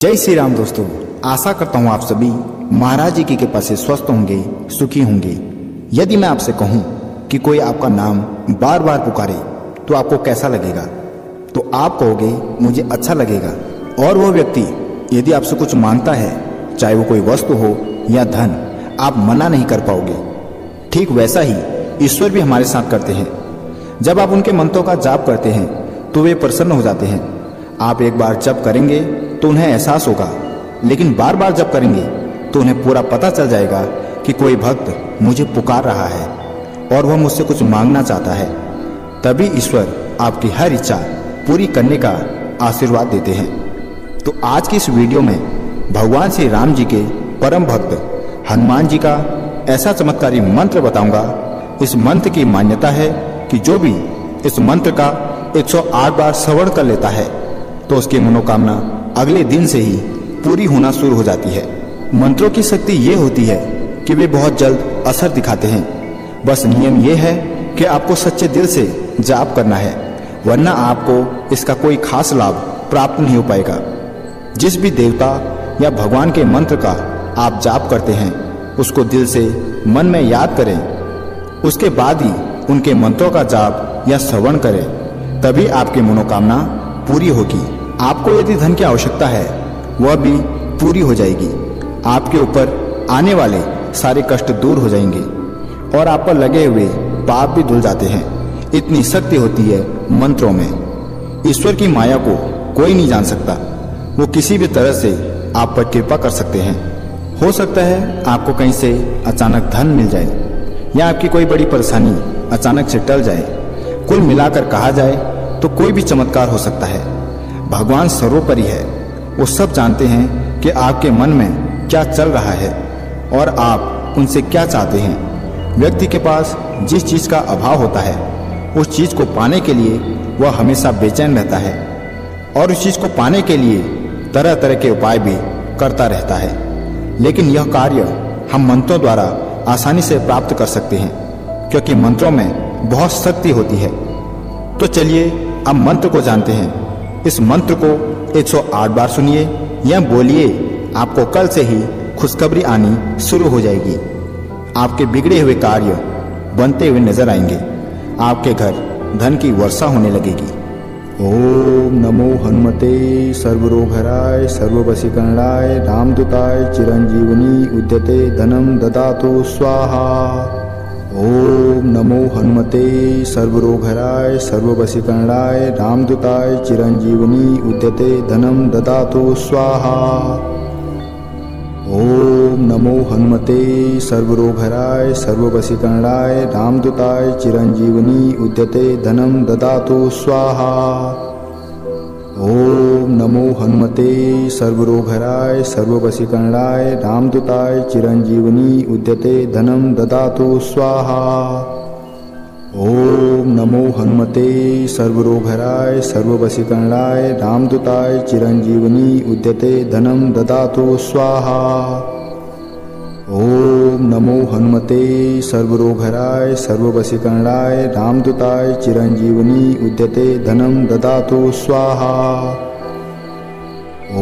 जय श्री राम दोस्तों, आशा करता हूँ आप सभी महाराज जी की कृपा से स्वस्थ होंगे, सुखी होंगे। यदि मैं आपसे कहूँ कि कोई आपका नाम बार बार पुकारे तो आपको कैसा लगेगा? तो आप कहोगे मुझे अच्छा लगेगा। और वो व्यक्ति यदि आपसे कुछ मांगता है, चाहे वो कोई वस्तु हो या धन, आप मना नहीं कर पाओगे। ठीक वैसा ही ईश्वर भी हमारे साथ करते हैं। जब आप उनके मंत्रों का जाप करते हैं तो वे प्रसन्न हो जाते हैं। आप एक बार जप करेंगे तो उन्हें एहसास होगा, लेकिन बार बार जप करेंगे तो उन्हें पूरा पता चल जाएगा कि कोई भक्त मुझे पुकार रहा है और वह मुझसे कुछ मांगना चाहता है। तभी ईश्वर आपकी हर इच्छा पूरी करने का आशीर्वाद देते हैं। तो आज की इस वीडियो में भगवान श्री राम जी के परम भक्त हनुमान जी का ऐसा चमत्कारी मंत्र बताऊंगा। इस मंत्र की मान्यता है कि जो भी इस मंत्र का 108 बार श्रवण कर लेता है तो उसकी मनोकामना अगले दिन से ही पूरी होना शुरू हो जाती है। मंत्रों की शक्ति ये होती है कि वे बहुत जल्द असर दिखाते हैं। बस नियम ये है कि आपको सच्चे दिल से जाप करना है, वरना आपको इसका कोई खास लाभ प्राप्त नहीं हो पाएगा। जिस भी देवता या भगवान के मंत्र का आप जाप करते हैं उसको दिल से मन में याद करें, उसके बाद ही उनके मंत्रों का जाप या श्रवण करें, तभी आपकी मनोकामना पूरी होगी। आपको यदि धन की आवश्यकता है वह भी पूरी हो जाएगी। आपके ऊपर आने वाले सारे कष्ट दूर हो जाएंगे और आप पर लगे हुए पाप भी धुल जाते हैं। इतनी शक्ति होती है मंत्रों में। ईश्वर की माया को कोई नहीं जान सकता। वो किसी भी तरह से आप पर कृपा कर सकते हैं। हो सकता है आपको कहीं से अचानक धन मिल जाए या आपकी कोई बड़ी परेशानी अचानक से टल जाए। कुल मिलाकर कहा जाए तो कोई भी चमत्कार हो सकता है। भगवान सर्वोपरि है। वो सब जानते हैं कि आपके मन में क्या चल रहा है और आप उनसे क्या चाहते हैं। व्यक्ति के पास जिस चीज का अभाव होता है उस चीज को पाने के लिए वह हमेशा बेचैन रहता है और उस चीज को पाने के लिए तरह तरह के उपाय भी करता रहता है। लेकिन यह कार्य हम मंत्रों द्वारा आसानी से प्राप्त कर सकते हैं, क्योंकि मंत्रों में बहुत शक्ति होती है। तो चलिए अब मंत्र को जानते हैं। इस मंत्र को 108 बार सुनिए या बोलिए। आपको कल से ही खुशखबरी आनी शुरू हो जाएगी। आपके बिगड़े हुए कार्य बनते हुए नजर आएंगे। आपके घर धन की वर्षा होने लगेगी। ओम नमो हनुमते सर्वरोगहराय सर्ववशीकरणाय रामदूताय चिरंजीवनी उद्यते धनम ददातु स्वाहा। ओम नमो हनुमते सर्वरोगहराय सर्ववशीकरणाय रामदूताय चिरंजीवनी उद्यते धनम ददातु स्वाहा। ओम नमो हनुमते सर्वरोगहराय सर्ववशीकरणाय रामदूताय चिरंजीवनी उद्यते धनम ददातु स्वाहा। ओम नमो हनुमते सर्वरोगहराय सर्ववशीकरणाय रामदूताय चिरंजीवनी उद्यते धनम ददातु स्वाहा। ओम नमो हनुमते सर्वरोगहराय सर्ववशीकरणाय रामदूताय चिरंजीवनी उद्यते धनम ददातु स्वाहा। ओम नमो हनुमते सर्वरोगहराय सर्ववशीकरणाय रामदूताय चिरंजीवनी उद्यते धनम ददातु स्वाहा।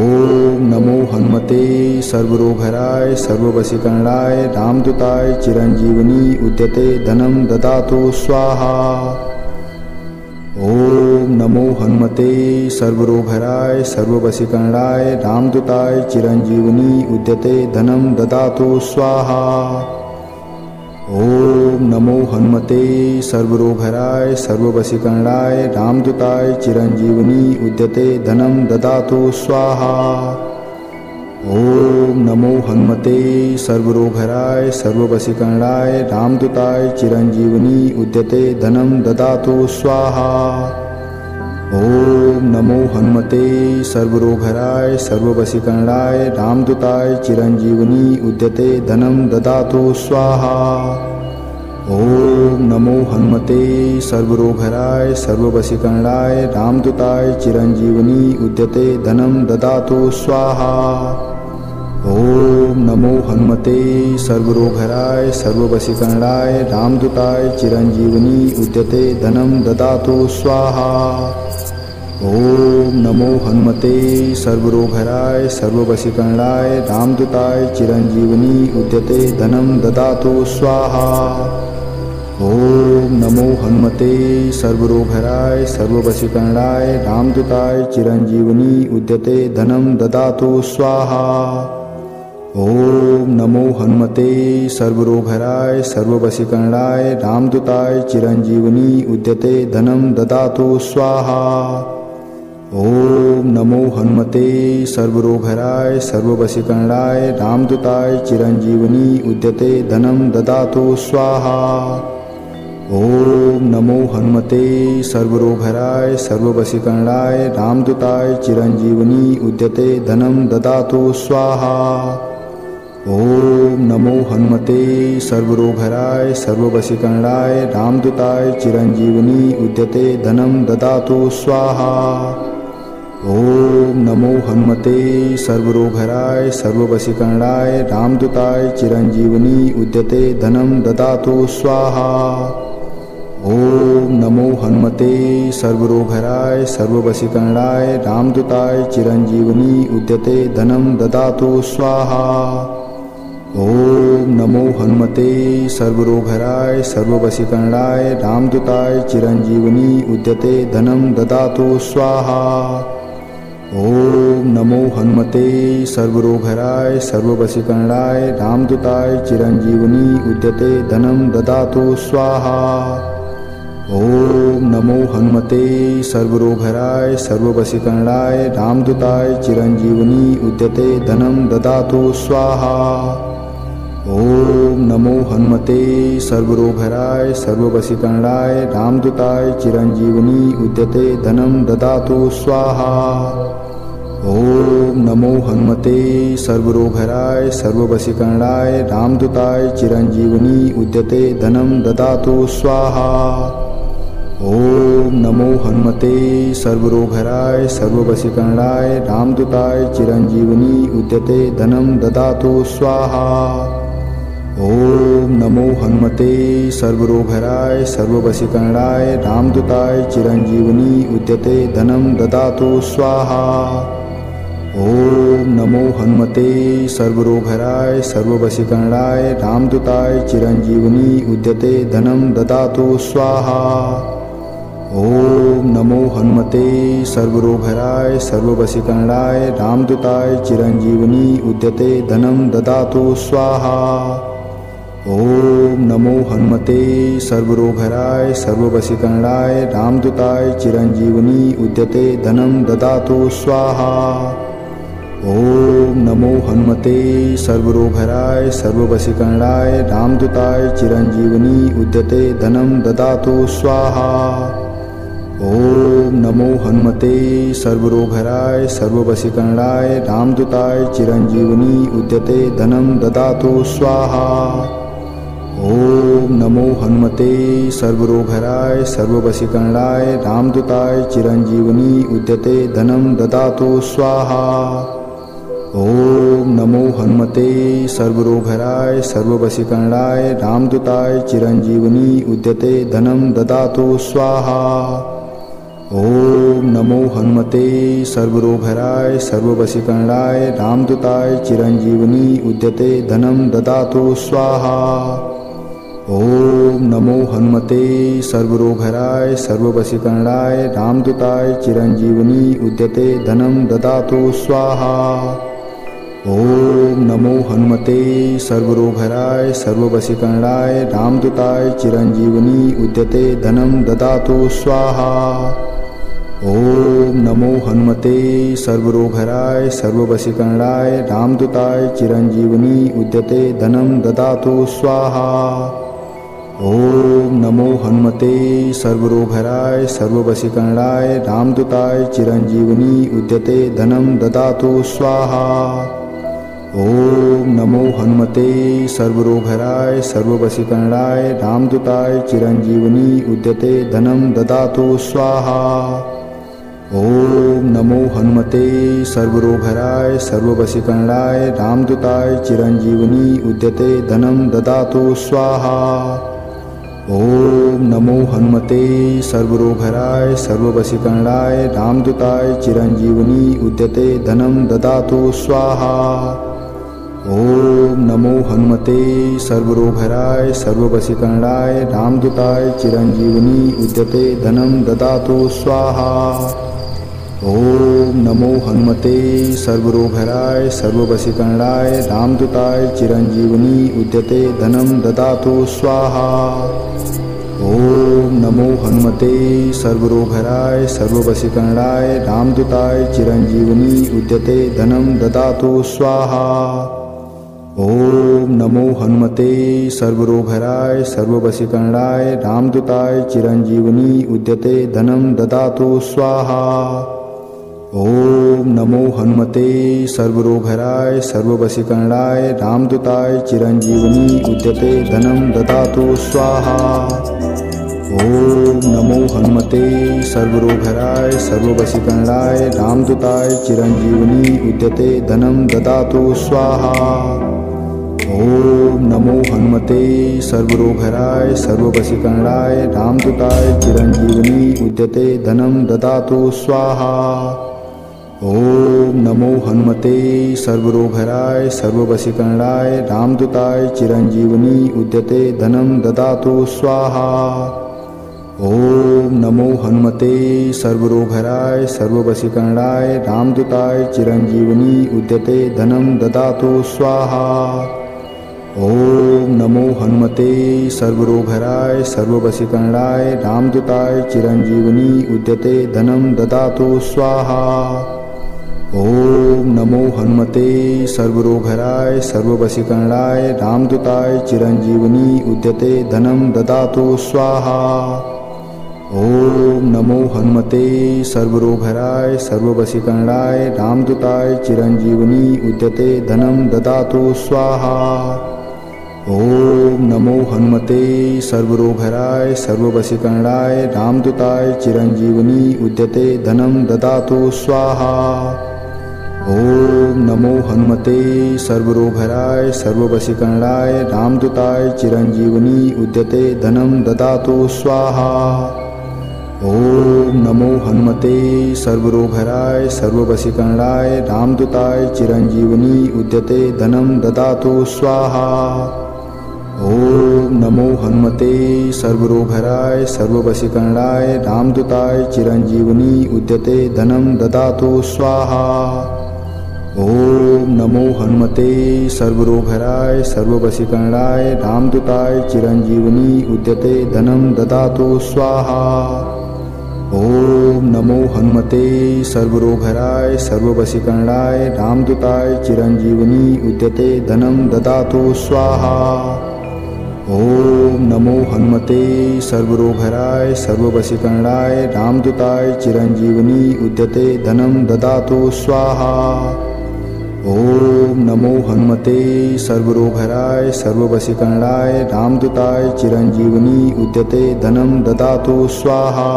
ओम नमो हनुमते सर्वरोगहराय सर्ववशीकरणाय रामदूताय चिरंजीवनी उद्यते धनम ददातु स्वाहा। ओम नमो हनुमते सर्वरोगहराय सर्ववशीकरणाय रामदूताय चिरंजीवनी उद्यते धनम ददातु स्वाहा। ओम नमो हनुमते सर्वरोगहराय सर्ववशीकरणाय रामदूताय चिरंजीवनी उद्यते धनम ददातु स्वाहा। ओम नमो हनुमते सर्वरोगहराय सर्ववशीकरणाय रामदूताय चिरंजीवनी उद्यते धनम ददातु स्वाहा। ओम नमो हनुमते सर्वरोगहराय सर्ववशीकरणाय रामदूताय चिरंजीवनी उद्यते धनम ददातु स्वाहा। ओम नमो हनुमते सर्वरोगहराय सर्ववशीकरणाय रामदूताय चिरंजीवनी उद्यते धनम ददातु स्वाहा। ओम नमो हनुमते सर्वरोगहराय सर्ववशीकरणाय रामदूताय चिरंजीवनी उद्यते धनम ददातु स्वाहा। ओम नमो हनुमते सर्वरोगहराय सर्ववशीकरणाय रामदूताय चिरंजीवनी उद्यते धनं ददातु स्वाहा। ओम नमो हनुमते सर्वरोगहराय सर्ववशीकरणाय रामदूताय चिरंजीवनी उद्यते धनं ददातु स्वाहा। ओम नमो हनुमते सर्वरोगहराय सर्ववशीकरणाय रामदूताय चिरंजीवनी उद्यते धनं ददातु स्वाहा। ओम नमो हनुमते सर्वरोगहराय सर्ववशीकरणाय रामदूताय चिरंजीवनी उद्यते धनं ददातु स्वाहा। ओम नमो हनुमते सर्वरोगहराय सर्ववशीकरणाय रामदूताय चिरंजीवनी उद्यते धनं ददातु स्वाहा। ओम नमो हनुमते सर्वरोगहराय सर्ववशीकरणाय रामदूताय चिरंजीवनी उद्यते धनं ददातु स्वाहा। ओम नमो हनुमते सर्वरोगहराय सर्ववशीकरणाय रामदूताय चिरंजीवनी उद्यते धनं ददातु स्वाहा। ओम नमो हनुमते सर्वरोगहराय सर्ववशीकरणाय रामदूताय चिरंजीवनी उद्यते धनं ददातु स्वाहा। ओम नमो हनुमते सर्वरोगहराय सर्ववशीकरणाय रामदूताय चिरंजीवनी उद्यते धनं ददातु स्वाहा। ओम नमो हनुमते सर्वरोगहराय सर्ववशीकरणाय रामदूताय चिरंजीवनी उद्यते धनं ददातु स्वाहा। ओम नमो हनुमते सर्वरोगहराय सर्ववशीकरणाय रामदूताय चिरंजीवनी उद्यते धनं ददातु स्वाहा। ओम नमो हनुमते सर्वरोगहराय सर्ववशीकरणाय रामदूताय चिरंजीवनी उद्यते धनं ददातु स्वाहा। ओम नमो हनुमते सर्वरोगहराय सर्ववशीकरणाय रामदूताय चिरंजीवनी उद्यते धनं ददातु स्वाहा। ओम नमो हनुमते सर्वरोगहराय सर्ववशीकरणाय रामदूताय चिरंजीवनी उद्यते धनं ददातु स्वाहा। ओम नमो हनुमते सर्वरोगहराय सर्ववशीकरणाय रामदूताय चिरंजीवनी उद्यते धनं ददातु स्वाहा। ओम नमो हनुमते सर्वरोगहराय सर्ववशीकरणाय रामदूताय चिरंजीवनी उद्यते धनं ददातु स्वाहा। ओम नमो हनुमते सर्वरोगहराय सर्ववशीकरणाय रामदूताय चिरंजीवनी उद्यते धनं ददातु स्वाहा। ओम नमो हनुमते सर्वरोगहराय सर्ववशीकरणाय रामदूताय चिरंजीवनी उद्यते धनं ददातु स्वाहा। ओम नमो हनुमते सर्वरोगहराय सर्ववशीकरणाय रामदूताय चिरंजीवनी उद्यते धनं ददातु स्वाहा। ओम नमो हनुमते सर्वरोगहराय सर्ववशीकरणाय रामदूताय चिरंजीवनी उद्यते धनं ददातु स्वाहा। ओम नमो हनुमते सर्वरोगहराय सर्ववशीकरणाय रामदूताय चिरंजीवनी उद्यते धनं ददातु स्वाहा। ओम नमो हनुमते सर्वरोगहराय सर्ववशीकरणाय रामदूताय चिरंजीवनी उद्यते धनं ददातु स्वाहा। ओम नमो हनुमते सर्वरोगहराय सर्ववशीकरणाय रामदूताय चिरंजीवनी उद्यते धनं ददातु स्वाहा। ओम नमो हनुमते सर्वरोगहराय सर्ववशीकरणाय रामदूताय चिरंजीवनी उद्यते धनं ददातु स्वाहा। ओम नमो हनुमते सर्वरोगहराय सर्ववशीकरणाय रामदूताय चिरंजीवनी उद्यते धनं ददातु स्वाहा। ओम नमो हनुमते सर्वरोगहराय सर्ववशीकरणाय रामदूताय चिरंजीवनी उद्यते धनं ददातु स्वाहा। ओम नमो हनुमते सर्वरोगहराय सर्ववशीकरणाय रामदूताय चिरंजीवनी उद्यते धनं ददातु स्वाहा। ओम नमो हनुमते सर्वरोगहराय सर्ववशीकरणाय रामदूताय चिरंजीवनी उद्यते धनं ददातु स्वाहा। ओम नमो हनुमते सर्वरोगहराय सर्ववशीकरणाय रामदूताय चिरंजीवनी उद्यते धनं ददातु स्वाहा। ओम नमो हनुमते सर्वरोगहराय सर्ववशीकरणाय रामदूताय चिरंजीवनी उद्यते धनं ददातु स्वाहा। ओम नमो हनुमते सर्वरोगहराय सर्ववशीकरणाय रामदूताय चिरंजीवनी उद्यते धनं ददातु स्वाहा। ओम नमो हनुमते सर्वरोगहराय सर्ववशीकरणाय रामदूताय चिरंजीवनी उद्यते धनं ददातु स्वाहा। ओम नमो हनुमते सर्वरोगहराय सर्ववशीकरणाय रामदूताय चिरंजीवनी उद्यते धनं ददातु स्वाहा। ओम नमो हनुमते सर्वरोगहराय सर्ववशीकरणाय रामदूताय चिरंजीवनी उद्यते धनं ददातु स्वाहा। ओम नमो हनुमते सर्वरोगहराय सर्ववशीकरणाय रामदूताय चिरंजीवनी उद्यते धनं ददातु स्वाहा। ओम नमो हनुमते सर्वरोगहराय सर्ववशीकरणाय रामदूताय चिरंजीवनी उद्यते धनं ददातु स्वाहा। ओम नमो हनुमते सर्वरोगहराय सर्ववशीकरणाय रामदूताय चिरंजीवनी उद्यते धनं ददातु स्वाहा। ओम नमो हनुमते सर्वरोगहराय सर्ववशीकरणाय रामदूताय चिरंजीवनी उद्यते धनं ददातु स्वाहा। ओम नमो हनुमते सर्वरोगहराय सर्ववशीकरणाय रामदूताय चिरंजीवनी उद्यते धनं ददातु स्वाहा। ओम नमो हनुमते सर्वरोगहराय सर्ववशीकरणाय रामदूताय चिरंजीवनी उद्यते धनं ददातु स्वाहा। ओम नमो हनुमते सर्वरोगहराय सर्ववशीकरणाय रामदूताय चिरंजीवनी उद्यते धनं ददातु स्वाहा। ओम नमो हनुमते सर्वरोगहराय सर्ववशीकरणाय रामदूताय चिरंजीवनी उद्यते धनं ददातु स्वाहा। ओम नमो हनुमते सर्वरोगहराय सर्ववशीकरणाय रामदूताय चिरंजीवनी उद्यते धनं ददातु स्वाहा। ओम नमो हनुमते सर्वरोगहराय सर्ववशीकरणाय रामदूताय चिरंजीवनी उद्यते धनं ददातु स्वाहा। ओम नमो हनुमते सर्वरोगहराय सर्ववशीकरणाय रामदूताय चिरंजीवनी उद्यते धनं ददातु स्वाहा। ओम नमो हनुमते सर्वरोगहराय सर्ववशीकरणाय रामदूताय चिरंजीवनी उद्यते धनं ददातु स्वाहा। ओम नमो हनुमते सर्वरोगहराय सर्ववशीकरणाय रामदूताय चिरंजीवनी उद्यते धनं ददातु स्वाहा। ओम नमो हनुमते सर्वरोगहराय सर्ववशीकरणाय रामदूताय चिरंजीवनी उद्यते धनं ददातु स्वाहा। ओम नमो हनुमते सर्वरोगहराय सर्ववशीकरणाय रामदूताय चिरंजीवनी उद्यते धनं ददातु स्वाहा। ओम नमो हनुमते सर्वरोगहराय सर्ववशीकरणाय रामदूताय चिरंजीवनी उद्यते धनं ददातु स्वाहा।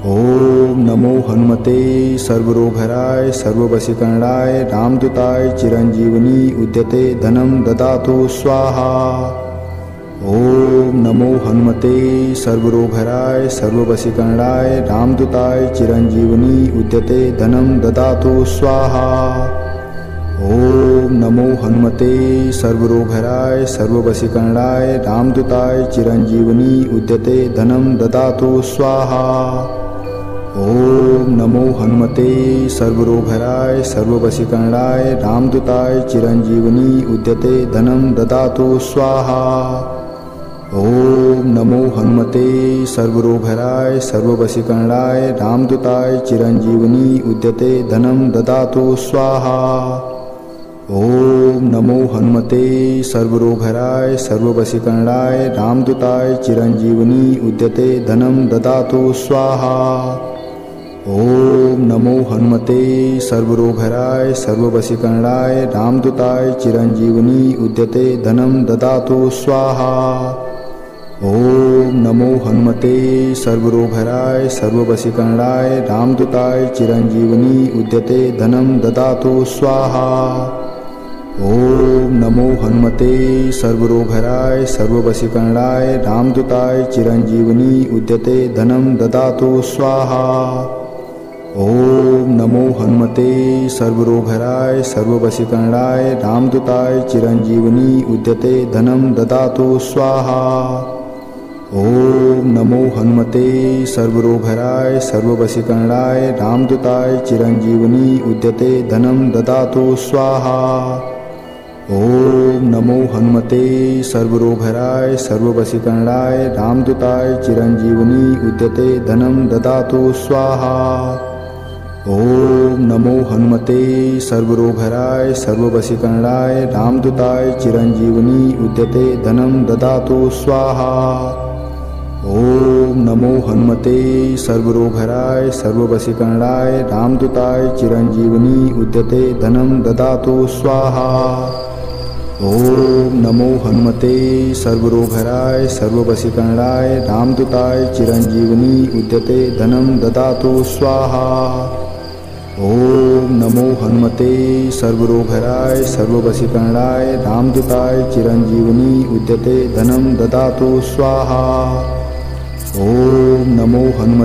ओम नमो हनुमते सर्वरोगहराय सर्ववशीकरणाय रामदूताय चिरंजीवनी उद्यते धनं ददातु स्वाहा। ओम नमो हनुमते सर्वरोगहराय सर्ववशीकरणाय रामदूताय चिरंजीवनी उद्यते धनं ददातु स्वाहा। ओम नमो हनुमते सर्वरोगहराय सर्ववशीकरणाय रामदूताय चिरंजीवनी उद्यते धनं ददातु स्वाहा। ओम नमो हनुमते सर्वरोगहराय सर्ववशीकरणाय रामदूताय चिरंजीवनी उद्यते धनं ददातु स्वाहा। ओम नमो हनुमते सर्वरोगहराय सर्ववशीकरणाय रामदूताय चिरंजीवनी उद्यते धनं ददातु स्वाहा। ओम नमो हनुमते सर्वरोगहराय सर्ववशीकरणाय रामदूताय चिरंजीवनी उद्यते धनं ददातु स्वाहा। ओम नमो हनुमते सर्वरोगहराय सर्ववशीकरणाय रामदूताय चिरंजीवनी उद्यते धनं ददातु स्वाहा। ओम नमो हनुमते सर्वरोगहराय सर्ववशीकरणाय रामदूताय चिरंजीवनी उद्यते धनं ददातु स्वाहा। ओम नमो हनुमते सर्वरोगहराय सर्ववशीकरणाय रामदूताय चिरंजीवनी उद्यते धनं ददातु स्वाहा। ओम नमो हनुमते सर्वरोगहराय सर्ववशीकरणाय रामदूताय चिरंजीवनी उद्यते धनं ददातु स्वाहा। ओम नमो हनुमते सर्वरोगहराय सर्ववशीकरणाय रामदूताय चिरंजीवनी उद्यते धनं ददातु स्वाहा। ओम नमो हनुमते सर्वरोगहराय सर्ववशीकरणाय रामदूताय चिरंजीवनी उद्यते धनं ददातु स्वाहा। ओम नमो हनुमते सर्वरोगहराय सर्ववशीकरणाय रामदूताय चिरंजीवनी उद्यते धनं ददातु स्वाहा। ओम नमो हनुमते सर्वरोगहराय सर्ववशीकरणाय रामदूताय चिरंजीवनी उद्यते धनं ददातु स्वाहा। ओम नमो हनुमते सर्वरोगहराय सर्ववशीकरणाय रामदूताय चिरंजीवनी उद्यते धनं ददातु स्वाहा। ओम नमो हनुमते सर्वरोगहराय सर्ववशीकरणाय रामदूताय चिरंजीवनी उद्यते धनं ददातु स्वाहा। ओम नमो हनुमते